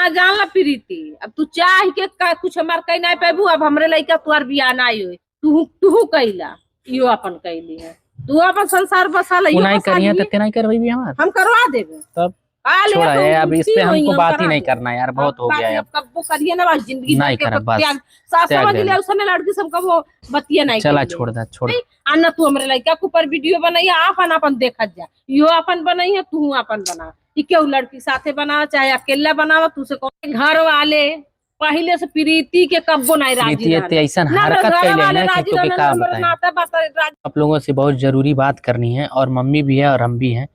ना जान ला प्रीति, अब तू चाह के कुछ हमार कहीं नहीं पेबू। अब हमरे लइका तुआर बियाह नहीं होई, तू कइला इहो अपन कइली है। तू अपन संसार बसा ले, नहीं करिए तो नहीं करवाई भी हमार, हम करवा देबे। तब छोड़ा है, अब इस पे हमको बात ही नहीं करना यार, बहुत हो गया है। अब कब करिए ना जिंदगी नहीं कर बस सास समझ ले, उसने लड़की सब कब बतिया नहीं चला छोड़ दे छोड़। आना तू हमरे लइका के ऊपर वीडियो बनाइए, अपन अपन देखत जा, यो अपन बनाइए तू अपन बना, क्यों लड़की साथे बनावा चाहे अकेला बनावा, तू से कौन घर वाले पहले से प्रीति के कब्बो नहीं राजी ऐसा हरकत आप लोगों से बहुत जरूरी बात करनी है, और मम्मी भी है और हम भी हैं।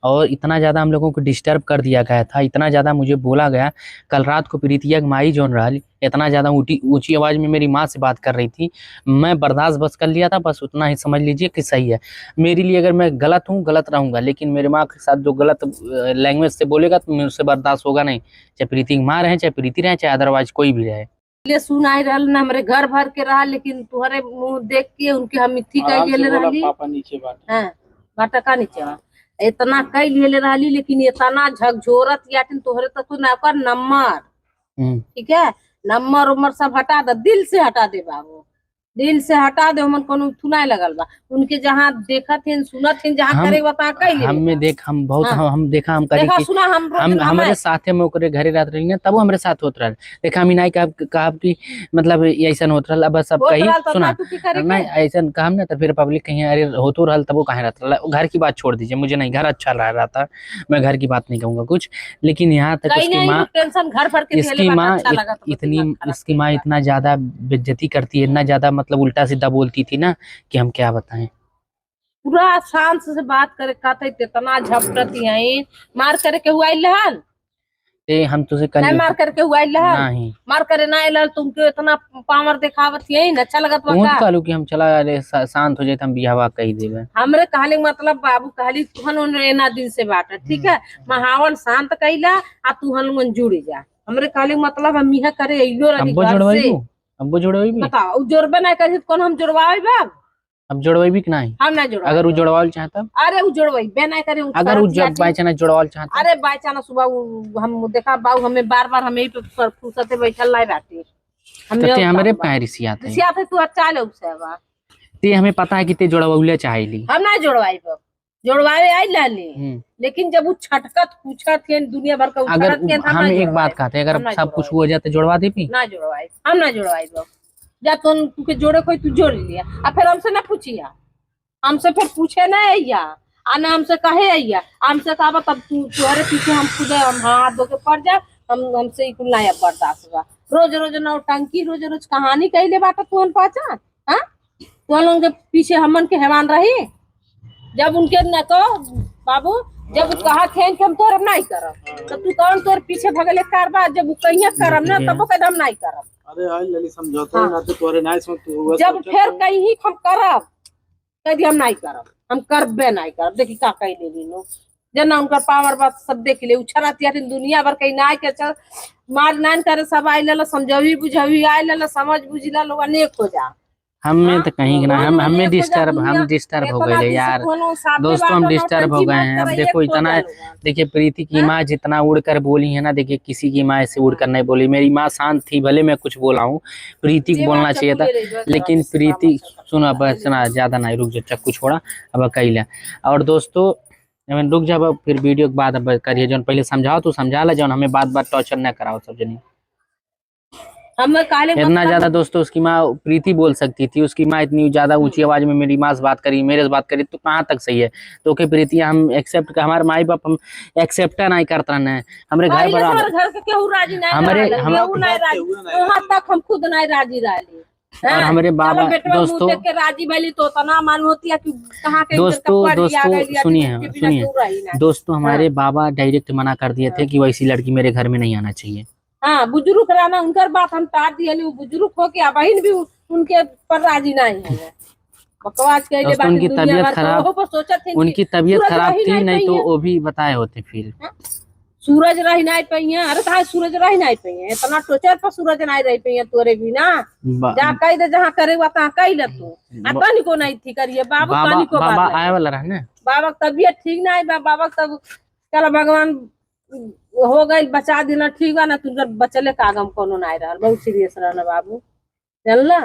और इतना ज़्यादा हम लोगों को डिस्टर्ब कर दिया गया था, इतना ज़्यादा मुझे बोला गया। कल रात को प्रीतिया माई जोन रहा इतना ज़्यादा ऊंची आवाज़ में मेरी माँ से बात कर रही थी, मैं बर्दाश्त बस कर लिया था, बस उतना ही समझ लीजिए कि सही है मेरे लिए। अगर मैं गलत हूँ गलत रहूँगा, लेकिन मेरे माँ के साथ जो गलत लैंग्वेज से बोलेगा तो मेरे से बर्दाश्त होगा नहीं, चाहे प्रीति की माँ रहे, चाहे प्रीति रहे, चाहे अदरवाइज कोई भी रहे। सुनाई रहा ना हमारे घर भर के रहा, लेकिन तुम्हारे मुंह देख के उनके हम मिथी कह गेले रहली, हां बाटा का नीचे इतना कह ले रही, लेकिन इतना झकझोरत याटिन तोहरे तक तो ना कर नंबर, ठीक है नंबर उमर सब हटा दे, दिल से हटा दे बाबू, दिल से हटा दे। मन कोनो थुनाई लगल बा उनके, जहाँ देखत हैं सुनत हैं, जहाँ करे बता कह हमें देख हम बहुत हम देखा हम करे कि सुना हम हमारे साथे में ओकरे घरे रात रही तब हमरे साथ होत रहल, देखा हम नहीं कहा कि मतलब ऐसा होत रहल। अब सब कही सुना नहीं ऐसा काम ना, तो फिर पब्लिक कहीं अरे होतो रहल तब वो कहे रहता रहल। घर की बात छोड़ दीजिए, मुझे नहीं घर अच्छा रह रहा था, मैं घर की बात नहीं कहूँगा कुछ, लेकिन यहाँ तक उसकी माँ इसकी माँ इतना ज्यादा बेइज्जती करती है, इतना ज्यादा मतलब उल्टा सीधा बोलती थी ना कि हम क्या बताएं। पूरा शांत से बात करे कहते इतना झपटती है, मार करे के हुआ लहन हम तुझे नहीं मार करके हुआ लहन, मार करे ना लहन, तुमको इतना पावर दिखावत है अच्छा लगत बा कहलू कि हम चला अरे शांत हो जाए हम बियाह कही देवे। हमरे कहले मतलब बाबू कहली तुहन एना दिन से बात ठीक है, महावन शांत कइला आ तुहन मन जुड़ जा, हमरे कहले मतलब हम इहा करे अइलो रही घर से। अब जोड़वाई भी बताओ जोड़बे नहीं करे कौन हम जोड़वाई बाब, अब जोड़वाई भी कि नहीं हम ना जोड़वा, अगर वो जोड़वाल चाहता अरे वो जोड़वाई बे नहीं करे, अगर वो जब बाय चांस जोड़वाल चाहता, अरे बाय चांस सुबह हम देखा बाबू हमें बार-बार हमें पे फुर्सत बैठल नहीं रहती, हमारे पैरिस आते तू अच्छा लोग से बा ते हमें पता है कि ते जोड़वाउले चाहेली, हम ना जोड़वाई बाब जोड़वाए आई लाली, लेकिन जब वो छटकत पूछत है दुनिया भर का अगर हम एक बात कहते हैं अगर सब कुछ हो जाए तो जोड़वा दे भी ना जोड़वाई, हम ना जोड़वाई बाब जा तू के जोड़े कोई तू जोड़ लिया अब फिर हमसे ना पूछिया, हमसे फिर पूछे ना अइया आना हमसे कहे अइया, हमसे कहा तब तू तुम्हारे पीछे हम खुद हम हाथ धो के पड़ जाए, हमसे ही कुल नया बर्दाश्त हुआ। रोज रोज नौटंकी रोज रोज कहानी कहले बाटा तुहन पहचान, हाँ तुम लोग के पीछे हमन के हैवान रही, जब उनके न कहो बाबू जब कहा थे कि हम तोर नहीं करब तो तू कौन तोर पीछे भगले कारबा, जब कहीं करब ना तब कदम नहीं करब। अरे आई लली समझौता ना तो तोरे नहीं समझ तू जब फिर कहीं हम करब कदी हम नहीं करब, हम करबे नहीं करब। देखी का कह ले लो जना उनका पावर बात सब देख ले उछरा तिया दुनिया भर कहीं ना के चल मार नान करे सब आई ले समझावी बुझावी आई ले समझ बुझला लोग अनेक हो जा, हमें तो कहीं ना हमें डिस्टर्ब हो गए यार दोस्तों, हम डिस्टर्ब हो गए हैं। अब देखो इतना देखिए प्रीति की माँ जितना उड़कर बोली है ना, देखिए किसी की माँ ऐसे उड़कर नहीं बोली, मेरी माँ शांत थी भले मैं कुछ बोला हूँ, प्रीति को बोलना चाहिए था, लेकिन प्रीति सुना बस ज्यादा नहीं रुक जा चक्कू छोड़ा अब कैला। और दोस्तों रुक जा फिर वीडियो के बाद अब करिए जो पहले समझाओ तो समझा ला, जो हमें बात बात टॉर्चर न कराओ सब जनी। इतना ज्यादा दोस्तों उसकी माँ प्रीति बोल सकती थी, उसकी माँ इतनी ज्यादा ऊंची आवाज में मेरी माँ से बात करी मेरे से बात करी तो कहाँ तक सही है। तो के प्रीति हम एक्सेप्ट हमारे माई बाप हम एक्सेप्ट नहीं करता है, हमारे घर पर हम खुद नहीं राजी रही और हमारे बाबा दोस्तों के राजी भली तो तना मान होती है कि कहां के दोस्तों सुनिए दोस्तों हमारे बाबा डायरेक्ट मना कर दिए थे कि वैसी लड़की मेरे घर में नहीं आना चाहिए। हाँ बुजुर्ग रहना उनकर बात हम टाट दिए, बुजुर्ग हो के बहन भी उनके पर राजी नहीं है, बकवास के लिए उनकी तबीयत खराब उनकी तबीयत खराब थी नहीं तो वो भी बताए होते फिर सूरज रही नहीं पई है, अरे कहा सूरज रही नहीं पई है, इतना टोचर पर सूरज नहीं रही पई है तोरे भी ना जा कह दे जहाँ करे वहाँ कह ले तू अपनी को नहीं थी करिए बाबू को बाबा आए वाला रहने बाबा तबीयत ठीक नहीं बाबा तब चलो भगवान हो गई बचा देना ठीक है ना, तुमका बचले कागम कोनो ना रहा, बहुत सीरियस रहना बाबू, जानला।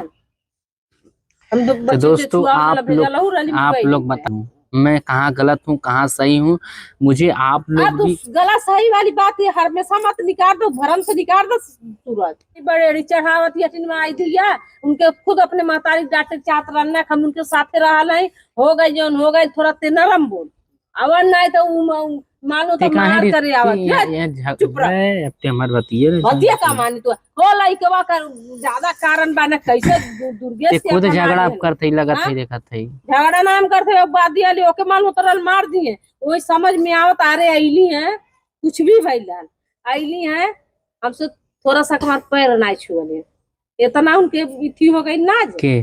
हम तो तो बच्चे दोस्तों छुआ वाला भेजा लहू आप लोग बताओ मैं कहाँ गलत हूँ कहाँ सही हूँ, मुझे आप लोग तो भी। गला सही वाली बात है, हमेशा मत निकाल दो, भरम से निकाल दो सूरज। बड़े चढ़ावत यटिन में आई दिया, उनके खुद अपने महतारी डांटे चाहत रहना, हम उनके साथे रहा नहीं, हो गई जौन हो गई, थोड़ा ते नरम बोल, अवन नहीं तो मानो तो मार करे आवत चुप रह, अब ते हमार बतिये बतिया का मानी तो हो लइकवा का ज्यादा कारण बाने कैसे दुर्गेश ते से खुद अपना झगड़ा मारी आप है। करते ही लगत हाँ? है देखत है। झगड़ा नाम करते हो बात दिया ओके मालूम तरल मार दिए, वही समझ में आवत अरे अली है कुछ भी भैलन अली है, हमसे थोड़ा सा हमार पैर ना छुअले, इतना उनके इथी हो गई ना के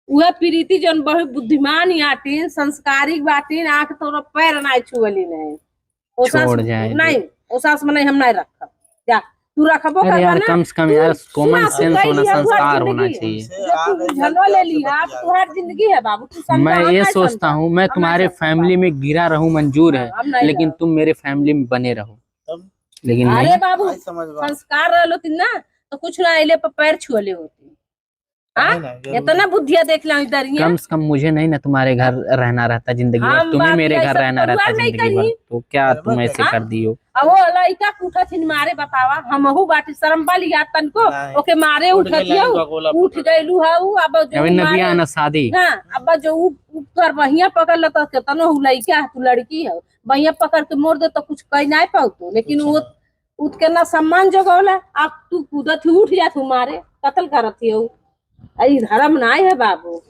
वह प्रीति जन बहुत बुद्धिमान आटीन संस्कारिक बाटीन, आंख तोरा पैर ना छुअली नहीं, छोड़ जाए नहीं ओसास में नहीं, हम नहीं रखब जा तू रखबो अरे करबा यार ना, कम से कम यार कॉमन सुना सेंस तू होना कही संस्कार होना चाहिए। तू झलो ले लिया, तुम्हारी जिंदगी है बाबू, तू समझा, मैं हम ये नहीं सोचता समझा, हूँ मैं हम नहीं तुम्हारे समझा फैमिली बाबू। में गिरा रहूं मंजूर है, हम नहीं लेकिन रहो। तुम मेरे फैमिली में बने रहो, तब लेकिन अरे नहीं। बाबू नहीं समझ बा संस्कार रहलो तीन ना तो कुछ ना अले पर पैर छुअले होती, हाँ है ना, जरूरी। इतना बुद्धिया देख ला इधर ही कम से कम मुझे नहीं ना तुम्हारे घर रहना रहता जिंदगी भर, हम तुम्हें बात मेरे घर ऐसा रहना रहता परिवार नहीं जिंदगी भर, करी, तो क्या बराबर तुम ऐसे करी। कर दियो। अब वो लइका उठा थिन मारे बतावा, हमहू बाटी शर्म वाली याद तनको नहीं। ओके मारे उठ उठत गई हो, बगोला उठ पकड़। गइलू हाउ, अब जो अभी नबिया मारे ना शादी ना, अब जो ऊपर बहिया पकड़ ले तो केतनो हु लइका है, तू लड़की है, बहिया पकड़ के मोड़ दे तो कुछ कह नहीं पाऊ तू, लेकिन वो उठ के ना सम्मान जगौला, अब तू कूदत ही उठ जात मारे कत्ल करत हो, आई धर्म नहीं है बाबू।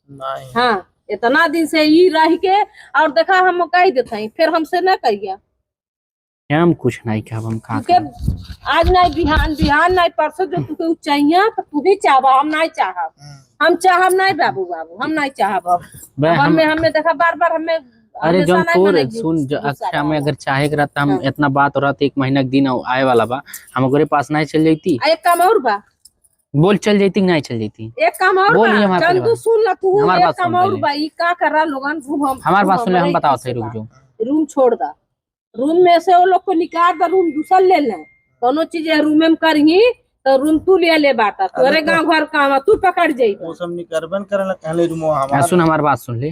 नहीं हाँ इतना दिन से ई रह के और देखा हम कह देते फिर हमसे न कहिया, हम कुछ नहीं कहा, हम का क्योंकि आज नहीं बिहान बिहान नहीं परसों जो तुके चाहिए तो तू भी चाहबा, हम नहीं चाहब, हम चाहब नहीं बाबू, बाबू हम नहीं चाहब, अब हमें देखा बार बार हमें अरे हमेशा जौन नहीं तोर मने सुन गुस्सा अक्षय में रहला। अगर चाहे के रहता हम हाँ। इतना बात हो रहा था, 1 महीना के दिन आए वाला बा, हम ओकरे पास नहीं चल जाती, एक काम और बा, बोल चल जाती कि नहीं चल जाती, एक काम और बोलिए बा हमारे चंदू सुन ला तू, हमारी एक बात काम सुन और पहले। बा ई का कर रहा लोगन हमारी बात सुन ले, हम हमारे बताओ थे, से रुक बा। जाओ। रूम छोड़ दा, रूम में से वो लोग को निकाल दा, रूम दूसरा ले ले, दोनों चीजें रूम में करही तो रूम तू ले बाता, तोरे गांव घर काम तू पकड़ जाइबा, वो सब निकरबन करला कहले रूम हमारा। सुन हमारी बात सुन ले,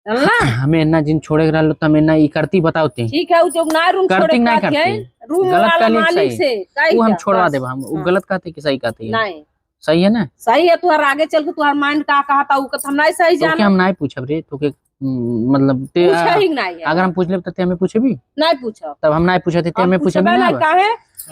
जानला हमें ना जिन छोड़े के रहलो तमें ना ई करती बताओ ती, ठीक है, वो जो ना रूम छोड़े करती नहीं कहती है, करती, रूम गलत वाला कहली मालिक सही, से वो हम कही छोड़वा देबा, हम वो गलत कहते कि सही कहते है, नहीं सही है ना, सही है, तुहार आगे चल के तुहार माइंड का कहा था वो हम नहीं सही तो क्या जाना, हम नहीं पूछब रे तो के मतलब ते पूछा ही नहीं है, अगर हम पूछ ले तो ते हमें पूछे भी, नहीं पूछो तब हम नहीं पूछते ते हमें पूछे भी नहीं ना, काहे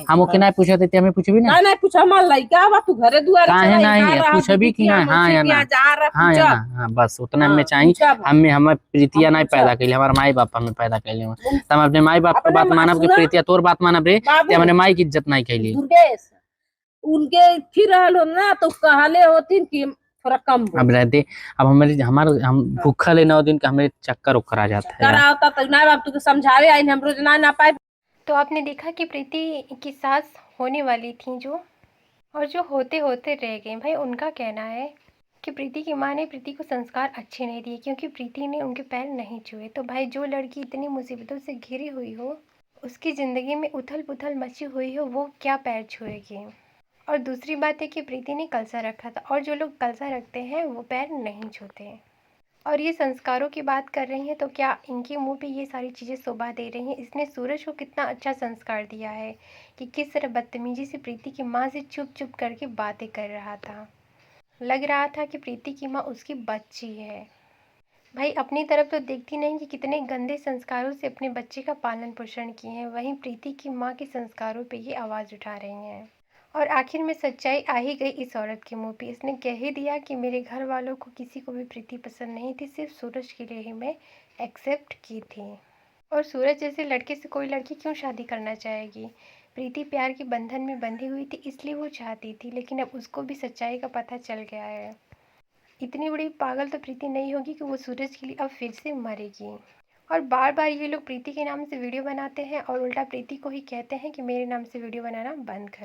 हम ओके नहीं पूछते ते हमें पूछे भी ना, नहीं पूछो, हमार लइका बा तू घरे दुआरे काहे चला नहीं यहाँ है, रहा, पूछे भी कि ना, हाँ या ना, जा रहा हाँ या पूछो, ना, हाँ बस उतना हाँ, हमें चाहिए, पूछब। हमें हमें प्रीतिया हम नहीं पूछब। पैदा कैले, हमारे माई बाप हमें पैदा कैले, हम अपने माई बाप के अपने बात मानब कि सुना, प्रीतिया तोर बात मानब रे, बाबू, ते हमने माई की इज्जत नहीं कैली, दुर्गेश उनके फिर रहलो ना तो कहले होती कि थोड़ा कम बोल, अब रहते, अब हम भूखा ले 9 दिन का हमें चक्कर उक्कर आ जाता है यार। करा होता तो ना बाप तुके समझावे आई हम रोज ना पाए। तो आपने देखा कि प्रीति की सास होने वाली थी जो, और जो होते होते रह गई। भाई उनका कहना है कि प्रीति की माँ ने प्रीति को संस्कार अच्छे नहीं दिए क्योंकि प्रीति ने उनके पैर नहीं छुए। तो भाई जो लड़की इतनी मुसीबतों से घिरी हुई हो, उसकी ज़िंदगी में उथल पुथल मची हुई हो, वो क्या पैर छुएगी। और दूसरी बात है कि प्रीति ने कलसा रखा था और जो लोग कलसा रखते हैं वो पैर नहीं छूते। और ये संस्कारों की बात कर रही हैं तो क्या इनके मुंह पे ये सारी चीज़ें शोभा दे रही हैं। इसने सूरज को कितना अच्छा संस्कार दिया है कि किस तरह बदतमीजी से प्रीति की माँ से चुप चुप करके बातें कर रहा था। लग रहा था कि प्रीति की माँ उसकी बच्ची है। भाई अपनी तरफ तो देखती नहीं कि कितने गंदे संस्कारों से अपने बच्चे का पालन पोषण किए हैं, वहीं प्रीति की माँ के संस्कारों पे ये आवाज़ उठा रही हैं। और आखिर में सच्चाई आ ही गई इस औरत के मुंह पे। इसने कह ही दिया कि मेरे घर वालों को किसी को भी प्रीति पसंद नहीं थी, सिर्फ सूरज के लिए ही मैं एक्सेप्ट की थी। और सूरज जैसे लड़के से कोई लड़की क्यों शादी करना चाहेगी। प्रीति प्यार के बंधन में बंधी हुई थी इसलिए वो चाहती थी, लेकिन अब उसको भी सच्चाई का पता चल गया है। इतनी बड़ी पागल तो प्रीति नहीं होगी कि वो सूरज के लिए अब फिर से मरेगी। और बार बार ये लोग प्रीति के नाम से वीडियो बनाते हैं और उल्टा प्रीति को ही कहते हैं कि मेरे नाम से वीडियो बनाना बंद करो।